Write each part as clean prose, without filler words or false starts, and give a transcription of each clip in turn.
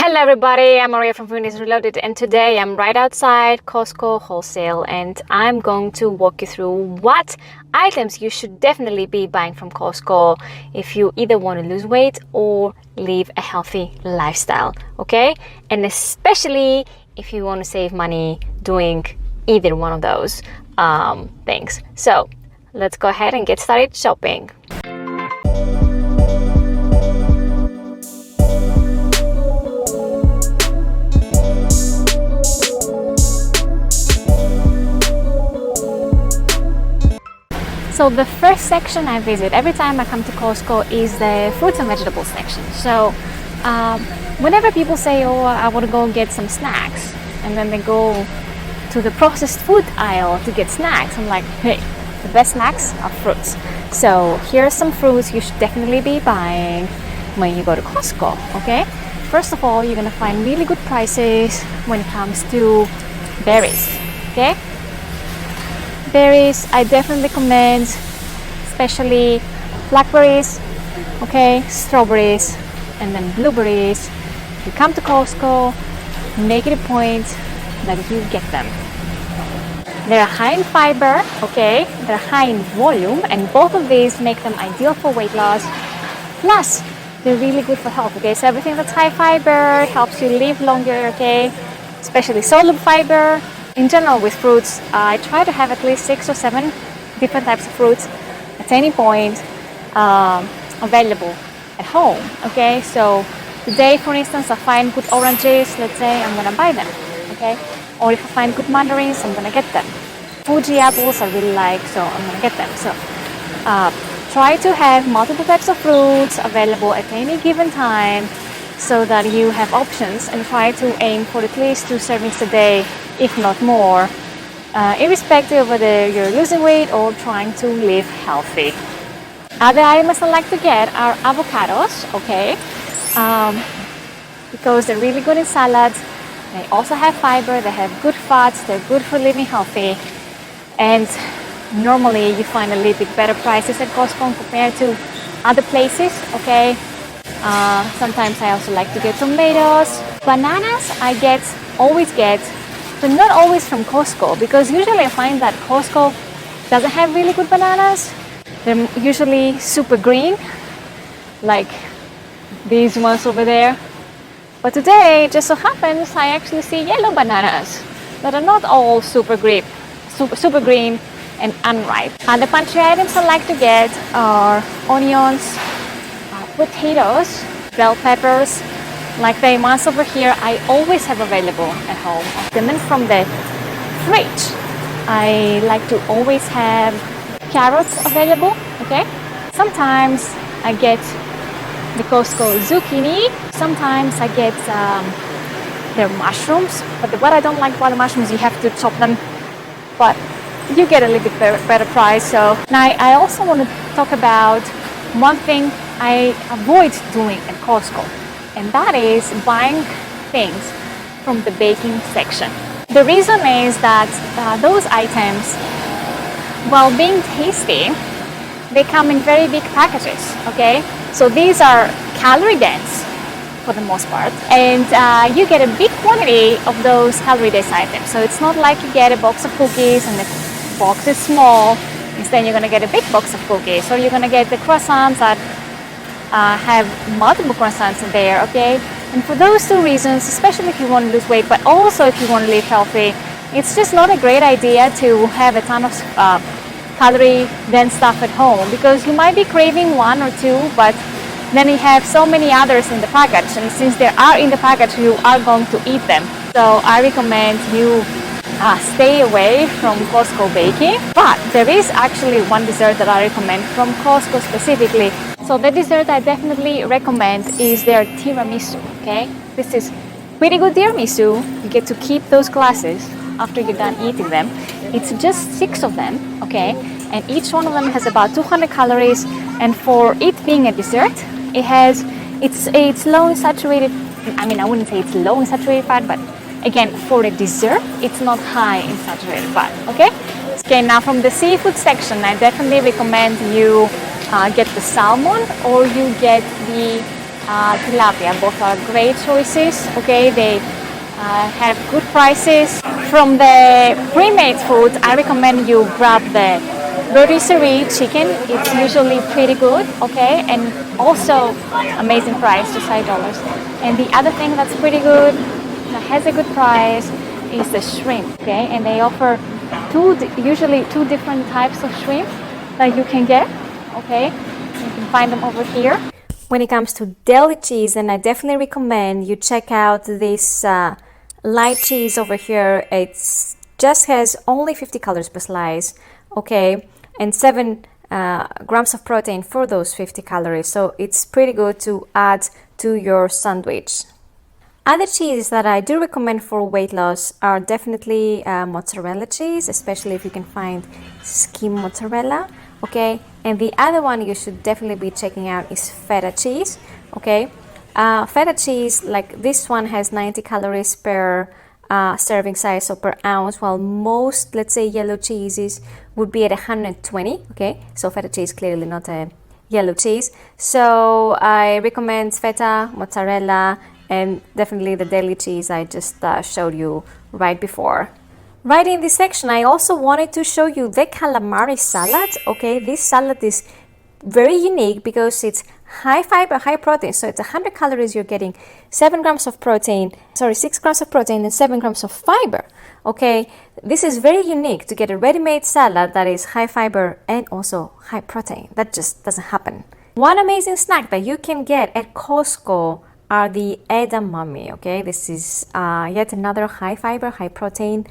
Hello everybody, I'm Maria from Foodies Reloaded, and today I'm right outside Costco wholesale and I'm going to walk you through what items you should definitely be buying from Costco if you either want to lose weight or live a healthy lifestyle, okay? And especially if you want to save money doing either one of those things. So let's go ahead and get started shopping. So the first section I visit every time I come to Costco is the fruits and vegetables section. So whenever people say, oh, I want to go get some snacks, and then they go to the processed food aisle to get snacks, I'm like, hey, the best snacks are fruits. So here are some fruits you should definitely be buying when you go to Costco, okay? First of all, you're going to find really good prices when it comes to berries, okay? Berries, I definitely recommend, especially blackberries, okay, strawberries, and then blueberries. If you come to Costco, make it a point that you get them. They're high in fiber, okay, they're high in volume, and both of these make them ideal for weight loss. Plus, they're really good for health, okay, so everything that's high fiber helps you live longer, okay, especially soluble fiber. In general, with fruits, I try to have at least 6 or 7 different types of fruits at any point available at home, okay? So today, for instance, I find good oranges, let's say, I'm gonna buy them, okay? Or if I find good mandarins, I'm gonna get them. Fuji apples I really like, so I'm gonna get them. So try to have multiple types of fruits available at any given time so that you have options, and try to aim for at least 2 servings a day, if not more, irrespective of whether you're losing weight or trying to live healthy. Other items I like to get are avocados, okay, because they're really good in salads. They also have fiber, they have good fats, they're good for living healthy, and normally you find a little bit better prices at Costco compared to other places, okay. Sometimes I also like to get tomatoes. Bananas I always get, but not always from Costco, because usually I find that Costco doesn't have really good bananas. They're usually super green, like these ones over there. But today, it just so happens, I actually see yellow bananas that are not all super green and unripe. The pantry items I like to get are onions, potatoes, bell peppers, like the ones over here I always have available at home. And then from the fridge, I like to always have carrots available, okay? Sometimes I get the Costco zucchini, sometimes I get their mushrooms, but what I don't like about the mushrooms, you have to chop them, but you get a little bit better price. So now I also want to talk about one thing I avoid doing at Costco, and that is buying things from the baking section. The reason is that those items, while being tasty, they come in very big packages, okay? So these are calorie dense for the most part, and you get a big quantity of those calorie dense items. So it's not like you get a box of cookies and the box is small. Instead, you're going to get a big box of cookies, or you're going to get the croissants that have multiple croissants in there, okay? And for those two reasons, especially if you want to lose weight, but also if you want to live healthy, it's just not a great idea to have a ton of calorie dense stuff at home, because you might be craving one or two, but then you have so many others in the package, and since they are in the package, you are going to eat them. So I recommend you stay away from Costco baking. But there is actually one dessert that I recommend from Costco specifically. So the dessert I definitely recommend is their tiramisu, okay? This is pretty good tiramisu. You get to keep those glasses after you're done eating them. It's just 6 of them, okay? And each one of them has about 200 calories. And for it being a dessert, it's low in saturated, I wouldn't say it's low in saturated fat, but again, for a dessert, it's not high in saturated fat, okay? Okay, now from the seafood section, I definitely recommend you get the salmon, or you get the tilapia. Both are great choices. Okay, they have good prices. From the pre-made food, I recommend you grab the rotisserie chicken. It's usually pretty good, okay, and also amazing price, just $5. And the other thing that's pretty good, that has a good price, is the shrimp, okay, and they offer usually two different types of shrimp that you can get, okay. You can find them over here. When it comes to deli cheese, then I definitely recommend you check out this light cheese over here. It just has only 50 calories per slice, okay, and 7 grams of protein for those 50 calories. So it's pretty good to add to your sandwich. Other cheeses that I do recommend for weight loss are definitely mozzarella cheese, especially if you can find skim mozzarella, okay? And the other one you should definitely be checking out is feta cheese, okay? Feta cheese, like this one, has 90 calories per serving size, so per ounce, while most, let's say, yellow cheeses would be at 120, okay? So feta cheese clearly not a yellow cheese. So I recommend feta, mozzarella, and definitely the deli cheese I just showed you right before. Right in this section, I also wanted to show you the calamari salad. Okay, this salad is very unique because it's high fiber, high protein. So it's 100 calories, you're getting 6 grams of protein and 7 grams of fiber. Okay, this is very unique to get a ready-made salad that is high fiber and also high protein. That just doesn't happen. One amazing snack that you can get at Costco are the edamame. Okay, this is yet another high fiber, high protein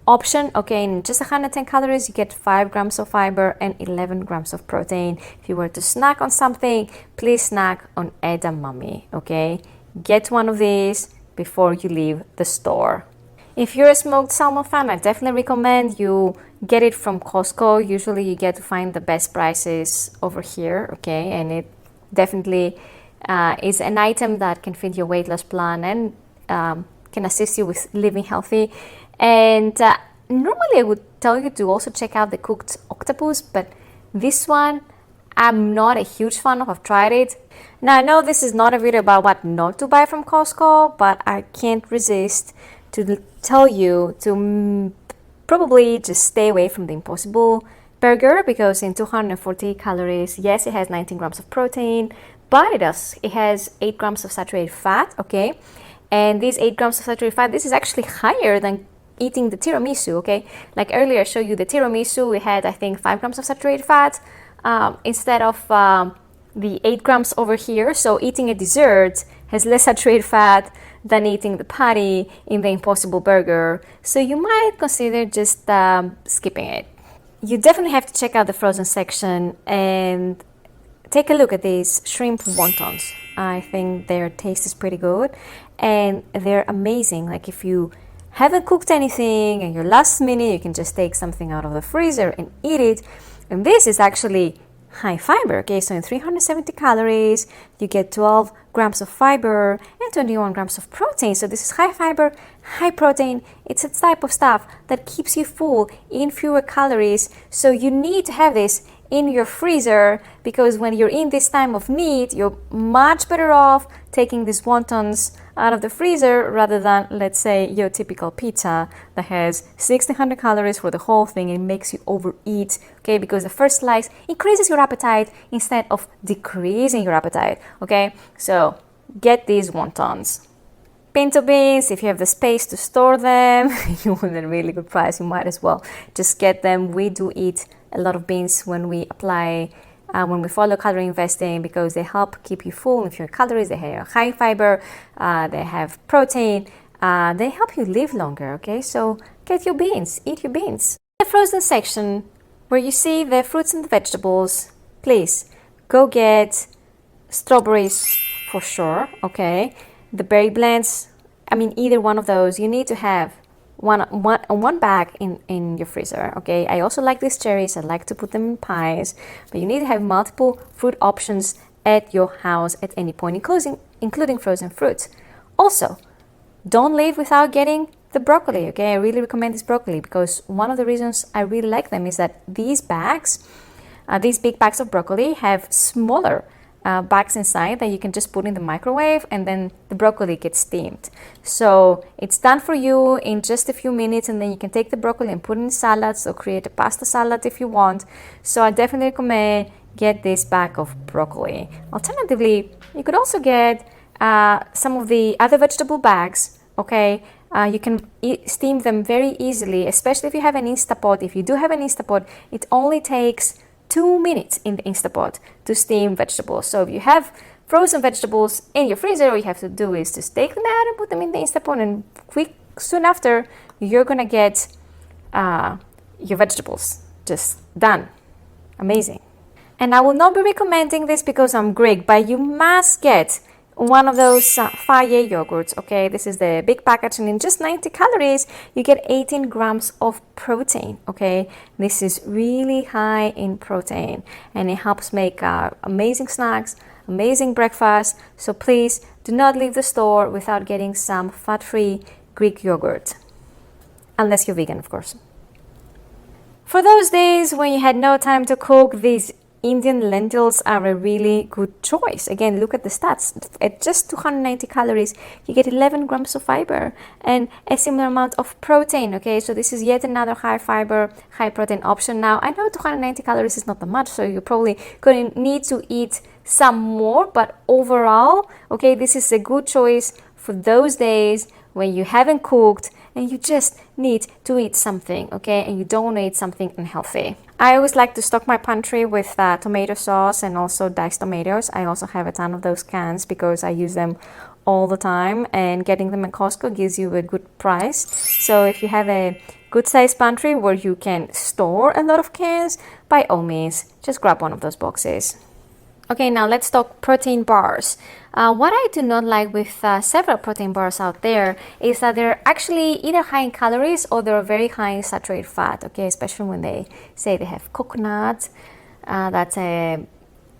option. Okay, in just 110 calories, you get 5 grams of fiber and 11 grams of protein. If you were to snack on something, please snack on edamame. Okay, get one of these before you leave the store. If you're a smoked salmon fan, I definitely recommend you get it from Costco. Usually you get to find the best prices over here. Okay, and it definitely is an item that can fit your weight loss plan and can assist you with living healthy. And normally I would tell you to also check out the cooked octopus, but this one I'm not a huge fan of. I've tried it. Now I know this is not a video about what not to buy from Costco, but I can't resist to tell you to probably just stay away from the Impossible Burger, because in 240 calories, yes, it has 19 grams of protein, but it has 8 grams of saturated fat, okay? And these 8 grams of saturated fat, this is actually higher than eating the tiramisu, okay? Like earlier I showed you the tiramisu, we had I think 5 grams of saturated fat instead of the 8 grams over here. So eating a dessert has less saturated fat than eating the patty in the Impossible Burger. So you might consider just skipping it. You definitely have to check out the frozen section and take a look at these shrimp wontons. I think their taste is pretty good and they're amazing. Like if you haven't cooked anything and you're last minute, you can just take something out of the freezer and eat it. And this is actually high fiber, okay? So in 370 calories, you get 12 grams of fiber and 21 grams of protein. So this is high fiber, high protein. It's a type of stuff that keeps you full in fewer calories. So you need to have this in your freezer, because when you're in this time of need, you're much better off taking these wontons out of the freezer rather than, let's say, your typical pizza that has 1600 calories for the whole thing and makes you overeat, okay? Because the first slice increases your appetite instead of decreasing your appetite, okay? So get these wontons. Pinto beans, if you have the space to store them, you want a really good price, you might as well just get them. We do eat a lot of beans when we apply, when we follow calorie investing, because they help keep you full with your calories. They have high fiber, they have protein, they help you live longer, okay? So get your beans, eat your beans. The frozen section, where you see the fruits and the vegetables, please go get strawberries for sure, okay? The berry blends, I mean, either one of those, you need to have one bag in your freezer, okay? I also like these cherries. I like to put them in pies, but you need to have multiple fruit options at your house at any point, including frozen fruits. Also, don't leave without getting the broccoli, okay? I really recommend this broccoli because one of the reasons I really like them is that these bags, these big bags of broccoli have smaller bags inside that you can just put in the microwave, and then the broccoli gets steamed. So it's done for you in just a few minutes, and then you can take the broccoli and put it in salads or create a pasta salad if you want. So I definitely recommend get this bag of broccoli. Alternatively, you could also get some of the other vegetable bags, okay? You can steam them very easily, especially if you have an Instapot. If you do have an Instapot, it only takes 2 minutes in the Instapot to steam vegetables. So if you have frozen vegetables in your freezer, all you have to do is just take them out and put them in the Instapot, and soon after, you're gonna get your vegetables just done. Amazing. And I will not be recommending this because I'm Greek, but you must get one of those Fage yogurts, okay? This is the big package, and in just 90 calories, you get 18 grams of protein, okay? This is really high in protein, and it helps make amazing snacks, amazing breakfast. So please do not leave the store without getting some fat-free Greek yogurt, unless you're vegan, of course. For those days when you had no time to cook, these Indian lentils are a really good choice. Again, look at the stats. At just 290 calories, you get 11 grams of fiber and a similar amount of protein, okay? So this is yet another high fiber, high protein option. Now, I know 290 calories is not that much, so you're probably going to need to eat some more, but overall, okay, this is a good choice for those days when you haven't cooked and you just need to eat something, okay? And you don't want to eat something unhealthy. I always like to stock my pantry with tomato sauce and also diced tomatoes. I also have a ton of those cans because I use them all the time, and getting them at Costco gives you a good price. So if you have a good sized pantry where you can store a lot of cans, by all means, just grab one of those boxes. Okay, now let's talk protein bars. What I do not like with several protein bars out there is that they're actually either high in calories or they're very high in saturated fat, okay? Especially when they say they have coconut. That's a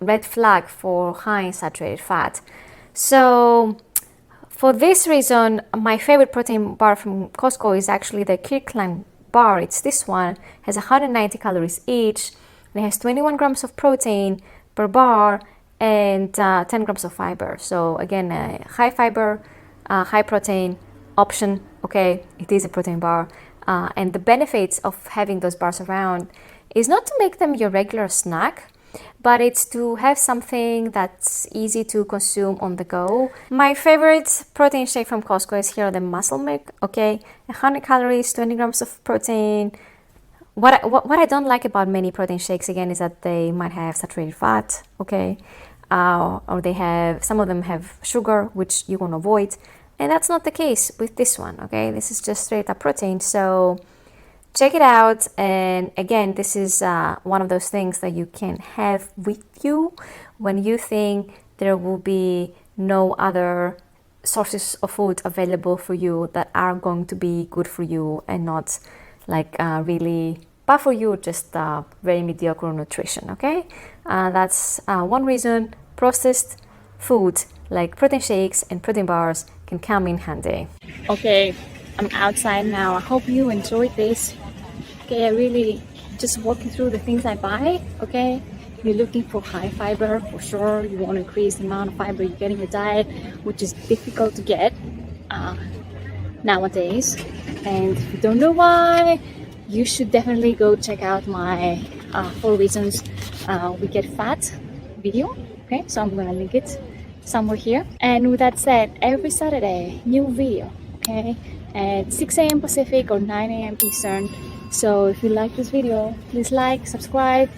red flag for high in saturated fat. So for this reason, my favorite protein bar from Costco is actually the Kirkland bar. It's this one, has 190 calories each, and it has 21 grams of protein per bar and 10 grams of fiber. So again, a high fiber, high protein option, okay? It is a protein bar. And the benefits of having those bars around is not to make them your regular snack, but it's to have something that's easy to consume on the go. My favorite protein shake from Costco is here, the Muscle Milk, okay? 100 calories, 20 grams of protein. What I don't like about many protein shakes, again, is that they might have saturated fat, okay? Or they have, some of them have sugar, which you want to avoid. And that's not the case with this one, okay? This is just straight up protein. So check it out. And again, this is one of those things that you can have with you when you think there will be no other sources of food available for you that are going to be good for you and not like really bad for you, just very mediocre nutrition, okay? That's one reason processed food like protein shakes and protein bars can come in handy. Okay, I'm outside now. I hope you enjoyed this. Okay, I really just walking through the things I buy, okay? You're looking for high fiber, for sure. You want to increase the amount of fiber you get in your diet, which is difficult to get nowadays. And if you don't know why, you should definitely go check out my 4 reasons we get fat video, okay? So I'm gonna link it somewhere here. And with that said, every Saturday, new video, okay? At 6 a.m. Pacific or 9 a.m. Eastern. So if you like this video, please like, subscribe,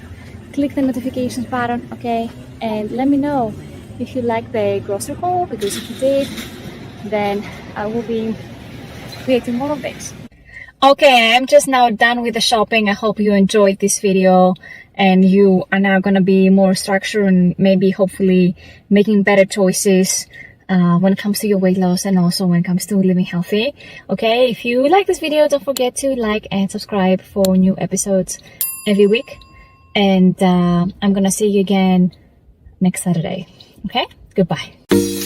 click the notifications button, okay? And let me know if you like the grocery haul, because if you did, then I will be creating more of this. Okay, I'm just now done with the shopping. I hope you enjoyed this video and you are now going to be more structured and maybe hopefully making better choices when it comes to your weight loss and also when it comes to living healthy. Okay, if you like this video, don't forget to like and subscribe for new episodes every week. And I'm going to see you again next Saturday. Okay, goodbye.